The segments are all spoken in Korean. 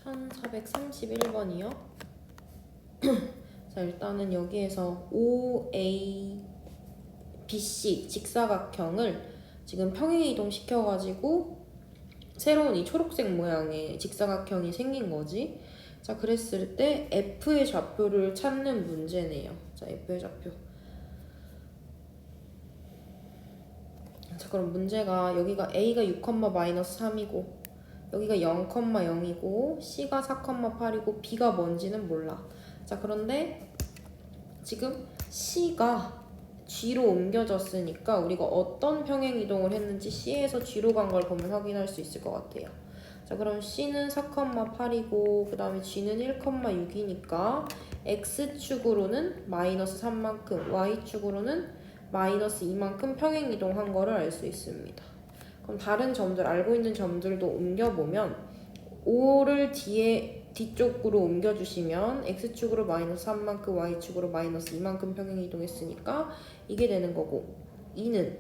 1431번이요. 자, 일단은 여기에서 OA, BC 직사각형을 지금 평행이동 시켜가지고 새로운 이 초록색 모양의 직사각형이 생긴 거지. 자, 그랬을 때 F의 좌표를 찾는 문제네요. 자, F의 좌표. 자, 그럼 문제가 여기가 A가 6,-3이고 여기가 0,0이고 C가 4,8이고 B가 뭔지는 몰라. 자, 그런데 지금 C가 G로 옮겨졌으니까 우리가 어떤 평행이동을 했는지 C에서 G로 간 걸 보면 확인할 수 있을 것 같아요. 자, 그럼 C는 4,8이고 그 다음에 G는 1,6이니까 X축으로는 마이너스 3만큼, Y축으로는 마이너스 2만큼 평행이동한 거를 알 수 있습니다. 그럼 다른 점들, 알고 있는 점들도 옮겨보면 5를 뒤쪽으로 옮겨주시면 X축으로 마이너스 3만큼, Y축으로 마이너스 2만큼 평행이동했으니까 이게 되는 거고 2는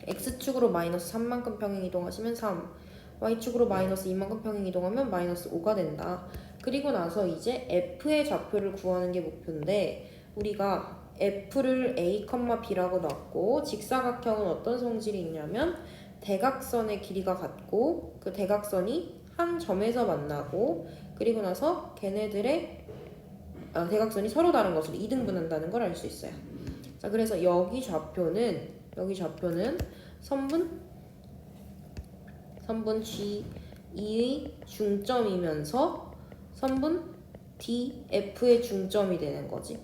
X축으로 마이너스 3만큼 평행이동하시면 3, Y축으로 마이너스 2만큼 평행이동하면 마이너스 5가 된다. 그리고 나서 이제 F의 좌표를 구하는 게 목표인데 우리가 F를 A, B라고 놨고 직사각형은 어떤 성질이 있냐면 대각선의 길이가 같고 그 대각선이 한 점에서 만나고 그리고 나서 걔네들의 대각선이 서로 다른 것으로 이등분한다는 걸 알 수 있어요. 자, 그래서 여기 좌표는 선분 G2의 중점이면서 선분 DF의 중점이 되는 거지.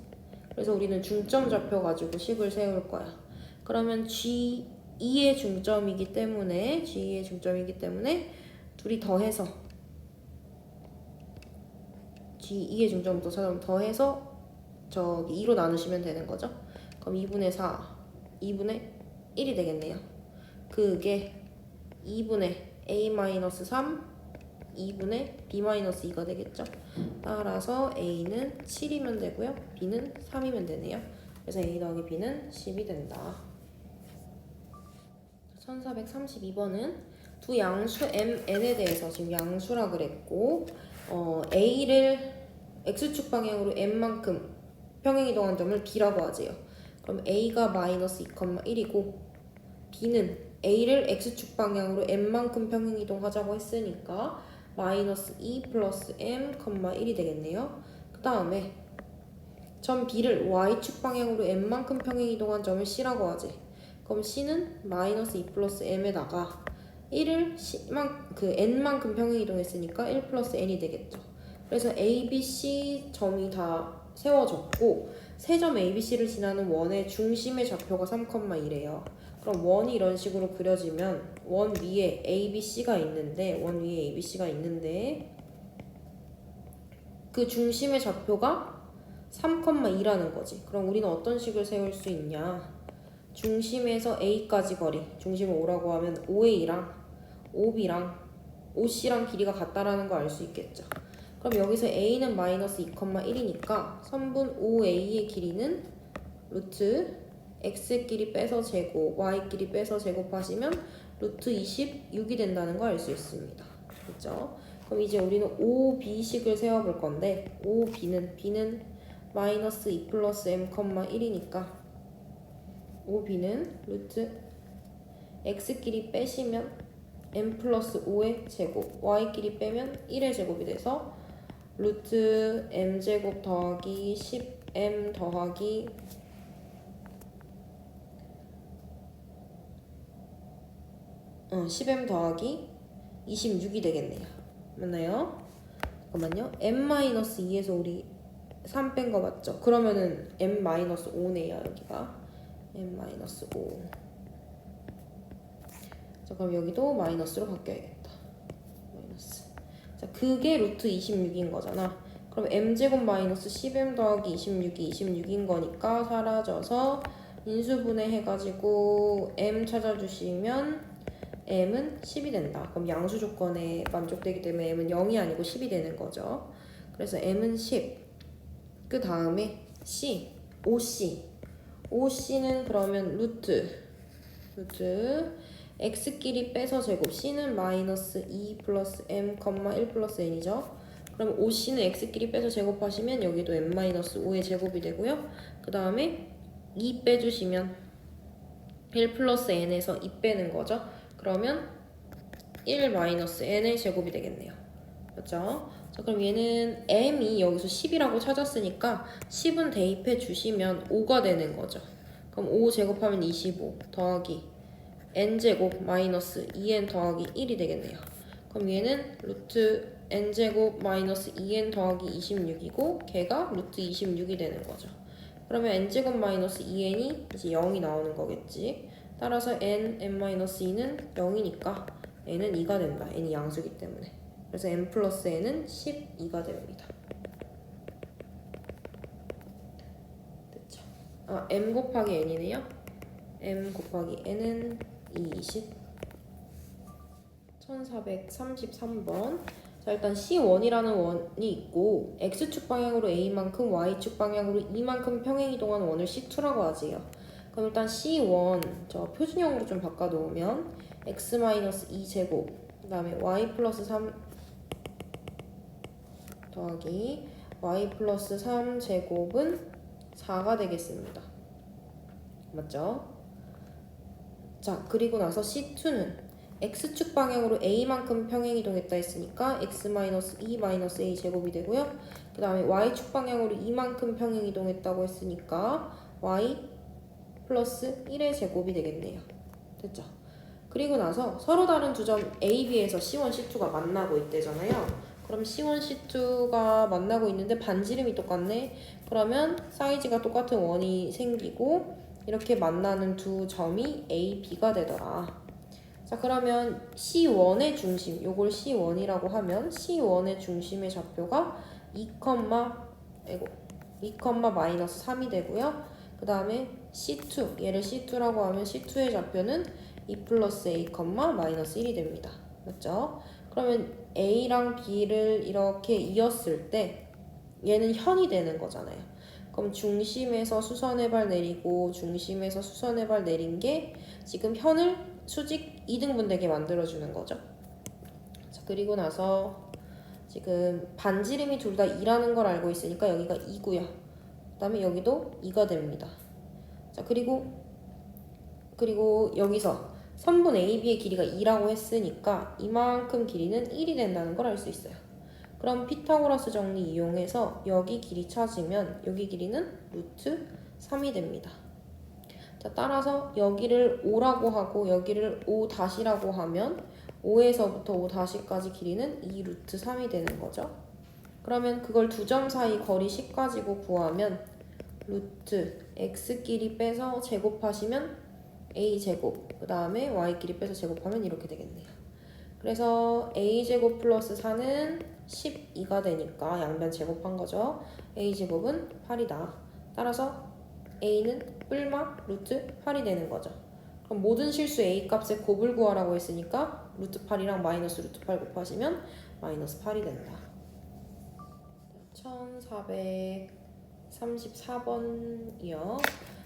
그래서 우리는 중점 좌표 가지고 식을 세울 거야. 그러면 G2의 중점이기 때문에 둘이 더해서 G2의 중점부터 찾아보면 더해서 저기 2로 나누시면 되는 거죠. 그럼 2분의 4, 2분의 1이 되겠네요. 그게 2분의 A-3, 2분의 B-2가 되겠죠. 따라서 A는 7이면 되고요. B는 3이면 되네요. 그래서 A 더하기 B는 10이 된다. 1432번은 두 양수 MN에 대해서 지금 양수라 그랬고 A를 X축 방향으로 N만큼 평행이동한 점을 B라고 하지요. 그럼 A가 마이너스 2,1이고 B는 A를 X축 방향으로 N만큼 평행이동하자고 했으니까 마이너스 2 플러스 M, 1이 되겠네요. 그 다음에 점 B를 Y축 방향으로 N만큼 평행이동한 점을 C라고 하지. 그럼 C는 마이너스 2 플러스 M에다가 1을 N만큼 평행이동했으니까 1 플러스 N이 되겠죠. 그래서 A, B, C 점이 다 세워졌고 세 점 A, B, C를 지나는 원의 중심의 좌표가 3,1이에요. 그럼 원이 이런 식으로 그려지면 원 위에 A, B, C가 있는데 그 중심의 좌표가 3,2라는 거지. 그럼 우리는 어떤 식을 세울 수 있냐? 중심에서 A까지 거리, 중심을 O라고 하면 OA랑 OB랑 OC랑 길이가 같다라는 걸 알 수 있겠죠. 그럼 여기서 A는 마이너스 2,1이니까 선분 OA의 길이는 루트 X끼리 빼서 제곱, Y끼리 빼서 제곱하시면 루트 26이 된다는 걸 알 수 있습니다. 그렇죠? 그럼 이제 우리는 OB식을 세워볼 건데 B는 마이너스 2 플러스 M, 1이니까 OB는 루트 X끼리 빼시면 M 플러스 5의 제곱, Y끼리 빼면 1의 제곱이 돼서 루트 M제곱 더하기 10M 더하기 10M 더하기 26이 되겠네요. 맞나요? 잠깐만요. M-2에서 우리 3 뺀 거 맞죠? 그러면은 M-5네요. 여기가 M-5. 자, 그럼 여기도 마이너스로 바뀌어야겠다. 마이너스. 자, 그게 루트 26인 거잖아. 그럼 M제곱 마이너스 10M 더하기 26이 26인 거니까 사라져서 인수분해 해가지고 M 찾아주시면 M은 10이 된다. 그럼 양수 조건에 만족되기 때문에 M은 0이 아니고 10이 되는 거죠. 그래서 M은 10. 그 다음에 C, OC. OC는 그러면 루트 x끼리 빼서 제곱, c는 마이너스 2 플러스 m, 1 플러스 n이죠. 그럼 5c는 x끼리 빼서 제곱하시면 여기도 m 마이너스 5의 제곱이 되고요. 그 다음에 2 빼주시면 1 플러스 n에서 2 빼는 거죠. 그러면 1 마이너스 n의 제곱이 되겠네요. 맞죠? 자, 그럼 얘는 m이 여기서 10이라고 찾았으니까 10은 대입해 주시면 5가 되는 거죠. 그럼 5 제곱하면 25 더하기 n제곱 마이너스 2n 더하기 1이 되겠네요. 그럼 얘는 루트 n제곱 마이너스 2n 더하기 26이고 걔가 루트 26이 되는 거죠. 그러면 n제곱 마이너스 2n이 이제 0이 나오는 거겠지. 따라서 n 마이너스 2는 0이니까 n은 2가 된다. n이 양수기 때문에. 그래서 n 플러스 n은 12가 됩니다. 됐죠? 아, m 곱하기 n이네요. m 곱하기 n은 20. 1433번. 자, 일단 C1이라는 원이 있고 X축 방향으로 A만큼 Y축 방향으로 E만큼 평행이동하는 원을 C2라고 하지요. 그럼 일단 C1 저 표준형으로 좀 바꿔놓으면 X-2제곱 그 다음에 Y 플러스 3 더하기 Y 플러스 3제곱은 4가 되겠습니다. 맞죠? 자, 그리고 나서 C2는 X축 방향으로 A만큼 평행이동했다 했으니까 X-2 A 제곱이 되고요. 그 다음에 Y축 방향으로 E만큼 평행이동했다고 했으니까 Y 플러스 1의 제곱이 되겠네요. 됐죠? 그리고 나서 서로 다른 두 점 A, B에서 C1, C2가 만나고 있대잖아요. 그럼 C1, C2가 만나고 있는데 반지름이 똑같네? 그러면 사이즈가 똑같은 원이 생기고 이렇게 만나는 두 점이 A, B가 되더라. 자, 그러면 C1의 중심, 요걸 C1이라고 하면 C1의 중심의 좌표가 2, 마이너스 3이 되고요. 그 다음에 C2, 얘를 C2라고 하면 C2의 좌표는 2 플러스 A, 마이너스 1이 됩니다. 맞죠? 그러면 A랑 B를 이렇게 이었을 때 얘는 현이 되는 거잖아요. 그럼 중심에서 수선의 발 내리고 중심에서 수선의 발 내린 게 지금 현을 수직 2등분 되게 만들어주는 거죠. 자, 그리고 나서 지금 반지름이 둘 다 2라는 걸 알고 있으니까 여기가 2고요. 그 다음에 여기도 2가 됩니다. 자, 그리고 여기서 선분 AB의 길이가 2라고 했으니까 이만큼 길이는 1이 된다는 걸 알 수 있어요. 그럼 피타고라스 정리 이용해서 여기 길이 찾으면 여기 길이는 루트 3이 됩니다. 자, 따라서 여기를 5라고 하고 여기를 5-라고 하면 5에서부터 5-까지 길이는 2 루트 3이 되는 거죠. 그러면 그걸 두 점 사이 거리 10 가지고 구하면 루트 x끼리 빼서 제곱하시면 a제곱 그 다음에 y끼리 빼서 제곱하면 이렇게 되겠네요. 그래서 a제곱 플러스 4는 12가 되니까 양변 제곱한 거죠. a제곱은 8이다. 따라서 a는 뿔막 루트 8이 되는 거죠. 그럼 모든 실수 a 값의 곱을 구하라고 했으니까 루트 8이랑 마이너스 루트 8 곱하시면 마이너스 8이 된다. 1434번이요.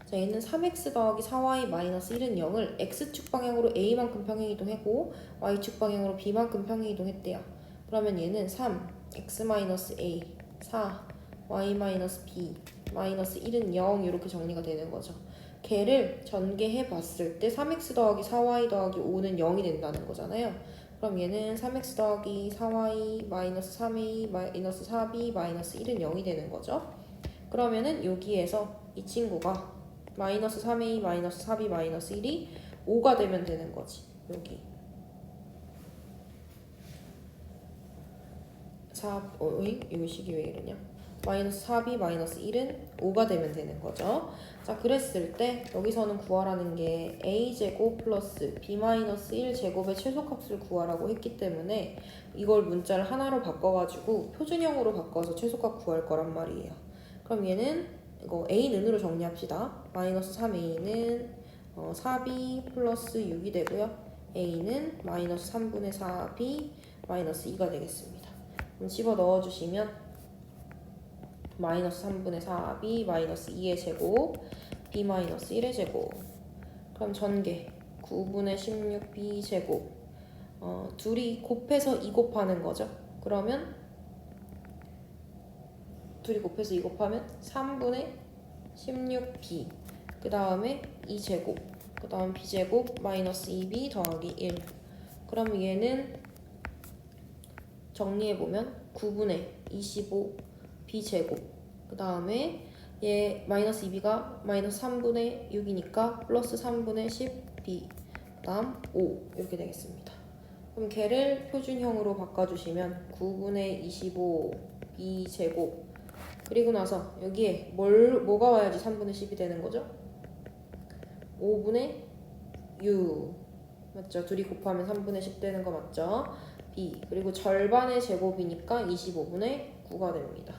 자, 얘는 3x 더하기 4y 마이너스 1은 0을 x축 방향으로 a만큼 평행이동했고 y축 방향으로 b만큼 평행이동했대요. 그러면 얘는 3, x 마이너스 a, 4, y 마이너스 b, 마이너스 1은 0 이렇게 정리가 되는 거죠. 걔를 전개해 봤을 때 3x 더하기 4y 더하기 5는 0이 된다는 거잖아요. 그럼 얘는 3x 더하기 4y 마이너스 3a 마이너스 4b 마이너스 1은 0이 되는 거죠. 그러면은 여기에서 이 친구가 마이너스 3a 마이너스 4b 마이너스 1이 5가 되면 되는 거지. 여기 이 식이 왜 이러냐? 마이너스 4b 마이너스 1은 5가 되면 되는 거죠. 자, 그랬을 때 여기서는 구하라는 게 a제곱 플러스 b 마이너스 1제곱의 최소값을 구하라고 했기 때문에 이걸 문자를 하나로 바꿔가지고 표준형으로 바꿔서 최소값 구할 거란 말이에요. 그럼 얘는 이거 a는으로 정리합시다. 마이너스 3a는 4b 플러스 6이 되고요. a는 마이너스 3분의 4b 마이너스 2가 되겠습니다. 그럼 집어 넣어주시면 마이너스 3분의 4b 마이너스 2의 제곱 b 마이너스 1의 제곱. 그럼 전개 9분의 16b 제곱. 둘이 곱해서 2 곱하는 거죠. 그러면 둘이 곱해서 2 곱하면 3분의 16b. 그 다음에 2제곱. 그 다음 b제곱 마이너스 2b 더하기 1. 그럼 얘는 정리해보면 9분의 25b 제곱. 그 다음에 얘 마이너스 2b가 마이너스 3분의 6이니까 플러스 3분의 10b. 그 다음 5 이렇게 되겠습니다. 그럼 걔를 표준형으로 바꿔주시면 9분의 25b 제곱. 그리고 나서 여기에 뭐가 와야지 3분의 10이 되는 거죠? 5분의 6 맞죠? 둘이 곱하면 3분의 10 되는 거 맞죠? b 그리고 절반의 제곱이니까 25분의 9가 됩니다.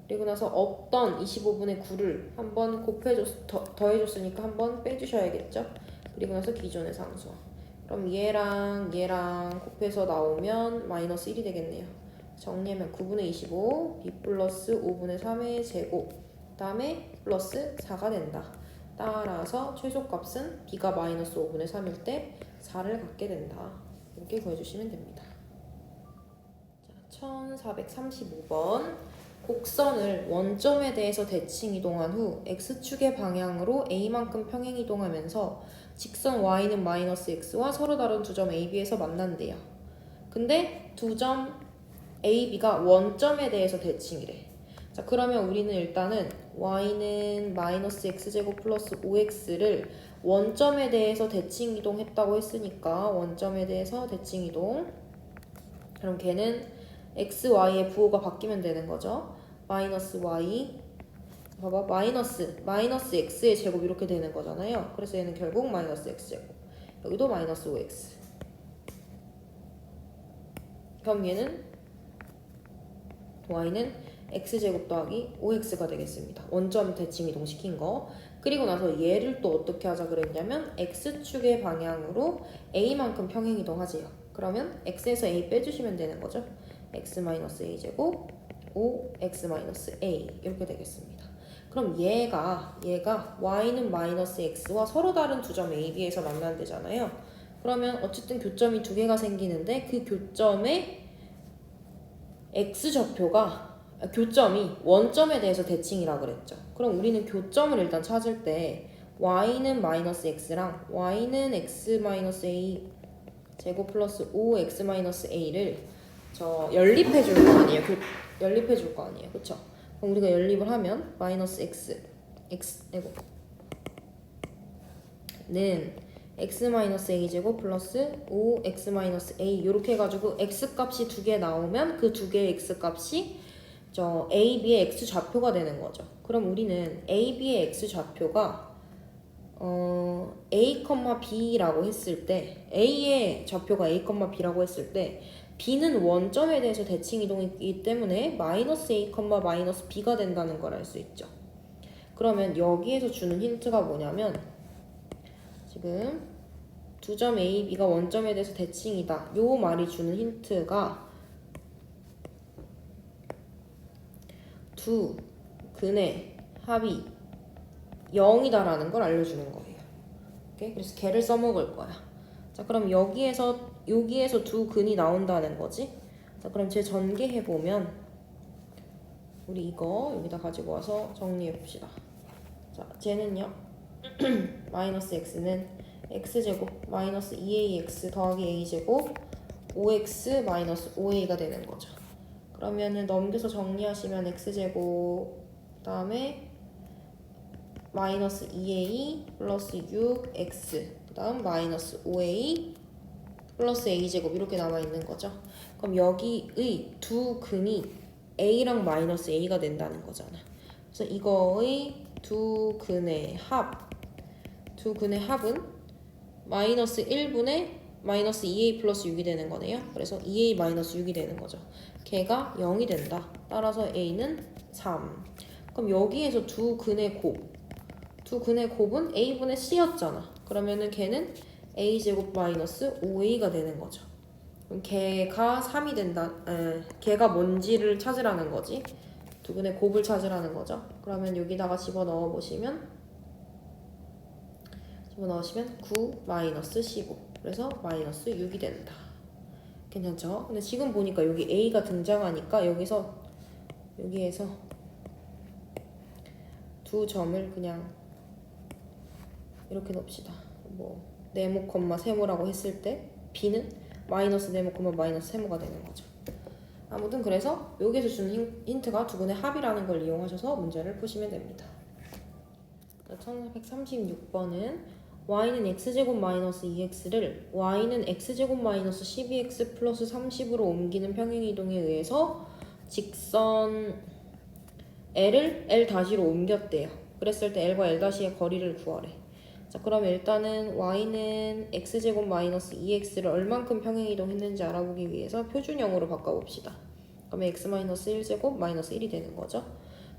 그리고 나서 없던 25분의 9를 한번 더해줬으니까 한번 빼주셔야겠죠? 그리고 나서 기존의 상수와. 그럼 얘랑 곱해서 나오면 마이너스 1이 되겠네요. 정리하면 9분의 25 b 플러스 5분의 3의 제곱. 그 다음에 플러스 4가 된다. 따라서 최소값은 b가 마이너스 5분의 3일 때 4를 갖게 된다. 이렇게 구해주시면 됩니다. 자, 1435번. 곡선을 원점에 대해서 대칭 이동한 후 x축의 방향으로 a만큼 평행 이동하면서 직선 y는 마이너스 x와 서로 다른 두 점 ab에서 만난대요. 근데 두 점 ab가 원점에 대해서 대칭이래. 자, 그러면 우리는 일단은 y는 마이너스 x제곱 플러스 5x를 원점에 대해서 대칭 이동했다고 했으니까 원점에 대해서 대칭 이동. 그럼 걔는 x, y의 부호가 바뀌면 되는 거죠. 마이너스 y 봐봐 마이너스 x의 제곱 이렇게 되는 거잖아요. 그래서 얘는 결국 마이너스 x제곱. 여기도 마이너스 5x. 그럼 얘는 y는 x제곱 더하기 5x가 되겠습니다. 원점 대칭 이동시킨 거. 그리고 나서 얘를 또 어떻게 하자 그랬냐면 x축의 방향으로 a만큼 평행 이동하지요. 그러면 x에서 a 빼주시면 되는 거죠. x-a제곱 5x-a 이렇게 되겠습니다. 그럼 얘가 y는 마이너스 x와 서로 다른 두 점 a, b에서 만난대잖아요. 그러면 어쨌든 교점이 두 개가 생기는데 그 교점의 교점이 원점에 대해서 대칭이라 그랬죠. 그럼 우리는 교점을 일단 찾을 때 y는 마이너스 x랑 y는 x-a 제곱 플러스 5x-a를 연립해 줄 거 아니에요. 연립해 줄 거 아니에요. 그쵸? 그럼 우리가 연립을 하면 마이너스 x는 x-a 제곱 플러스 5x-a 이렇게 해가지고 x값이 두 개 나오면 그 두 개의 x값이 a, b의 x좌표가 되는 거죠. 그럼 우리는 a, b의 x좌표가 a, b라고 했을 때 a의 좌표가 a, b라고 했을 때 b는 원점에 대해서 대칭 이동이기 때문에 마이너스 a, 마이너스 b가 된다는 걸 알 수 있죠. 그러면 여기에서 주는 힌트가 뭐냐면 지금 두 점 a, b가 원점에 대해서 대칭이다. 요 말이 주는 힌트가 두 근의 합이 0이다라는 걸 알려주는 거예요. 오케이? 그래서 걔를 써먹을 거야. 자, 그럼 여기에서 두 근이 나온다는 거지. 자, 그럼 제 전개해보면 우리 이거 여기다 가지고 와서 정리해봅시다. 자, 쟤는요 마이너스 x는 x제곱 마이너스 2ax 더하기 a제곱 5x 마이너스 5a가 되는 거죠. 그러면은 넘겨서 정리하시면 x제곱 그 다음에 마이너스 2a 플러스 6x 그 다음 마이너스 5a 플러스 a제곱 이렇게 남아있는 거죠. 그럼 여기의 두 근이 a랑 마이너스 a가 된다는 거잖아. 그래서 이거의 두 근의 합은 마이너스 1분의 마이너스 2a 플러스 6이 되는 거네요. 그래서 2a 마이너스 6이 되는 거죠. 걔가 0이 된다. 따라서 a는 3. 그럼 여기에서 두 근의 곱은 a분의 c였잖아. 그러면은 걔는 a제곱 마이너스 5a가 되는 거죠. 그럼 걔가 3이 된다. 걔가 뭔지를 찾으라는 거지. 두 근의 곱을 찾으라는 거죠. 그러면 여기다가 집어넣어 보시면 집어넣으시면 9 마이너스 15. 그래서 마이너스 6이 된다. 괜찮죠? 근데 지금 보니까 여기 A가 등장하니까 여기에서 두 점을 그냥 이렇게 넣읍시다. 뭐 네모 콤마 세모라고 했을 때 B는 마이너스 네모 콤마 마이너스 세모가 되는 거죠. 아무튼 그래서 여기에서 주는 힌트가 두근의 합이라는 걸 이용하셔서 문제를 푸시면 됩니다. 1436번은 y는 x제곱 마이너스 2x를 y는 x제곱 마이너스 12x 플러스 30으로 옮기는 평행이동에 의해서 직선 L을 L-로 옮겼대요. 그랬을 때 L과 L-의 거리를 구하래. 자, 그럼 일단은 y는 x제곱 마이너스 2x를 얼만큼 평행이동했는지 알아보기 위해서 표준형으로 바꿔봅시다. 그러면 x 마이너스 1제곱 마이너스 1이 되는 거죠.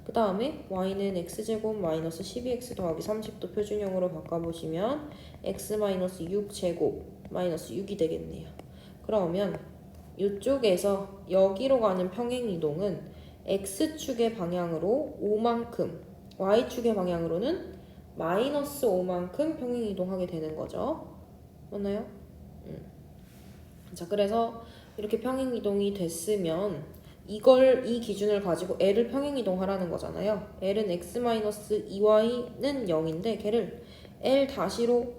그 다음에 y는 x제곱 마이너스 12x 더하기 30도 표준형으로 바꿔보시면 x 마이너스 6제곱 마이너스 6이 되겠네요. 그러면 이쪽에서 여기로 가는 평행이동은 x축의 방향으로 5만큼, y축의 방향으로는 마이너스 5만큼 평행이동하게 되는 거죠. 맞나요? 자, 그래서 이렇게 평행이동이 됐으면 이 기준을 가지고 L을 평행이동하라는 거잖아요. L은 x-2y는 0인데 걔를 L-로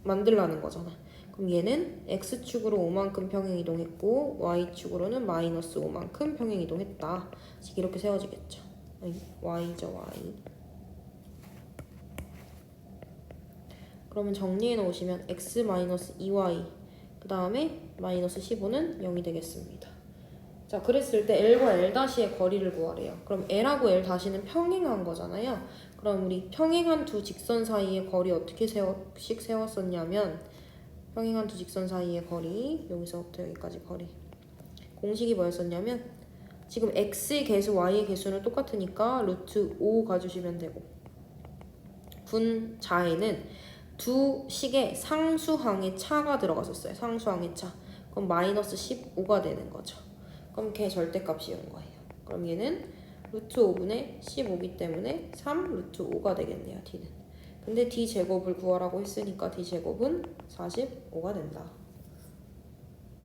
만들라는 거잖아. 그럼 얘는 x축으로 5만큼 평행이동했고 y축으로는 마이너스 5만큼 평행이동했다. 이렇게 세워지겠죠. y죠, y. 그러면 정리해 놓으시면 x-2y 그 다음에 마이너스 15는 0이 되겠습니다. 자, 그랬을 때 L과 L-의 거리를 구하래요. 그럼 L하고 L-는 평행한 거잖아요. 그럼 우리 평행한 두 직선 사이의 거리 어떻게 세웠었냐면 평행한 두 직선 사이의 거리 여기서부터 여기까지 거리 공식이 뭐였었냐면 지금 X의 개수, Y의 개수는 똑같으니까 루트 5 가주시면 되고 분자에는 두 식의 상수항의 차가 들어갔었어요. 상수항의 차. 그럼 마이너스 15가 되는 거죠. 그럼 걔 절대값이 온 거예요. 그럼 얘는 루트 5분의 15이기 때문에 3 루트 5가 되겠네요. D는. 근데 D 제곱을 구하라고 했으니까 D 제곱은 45가 된다.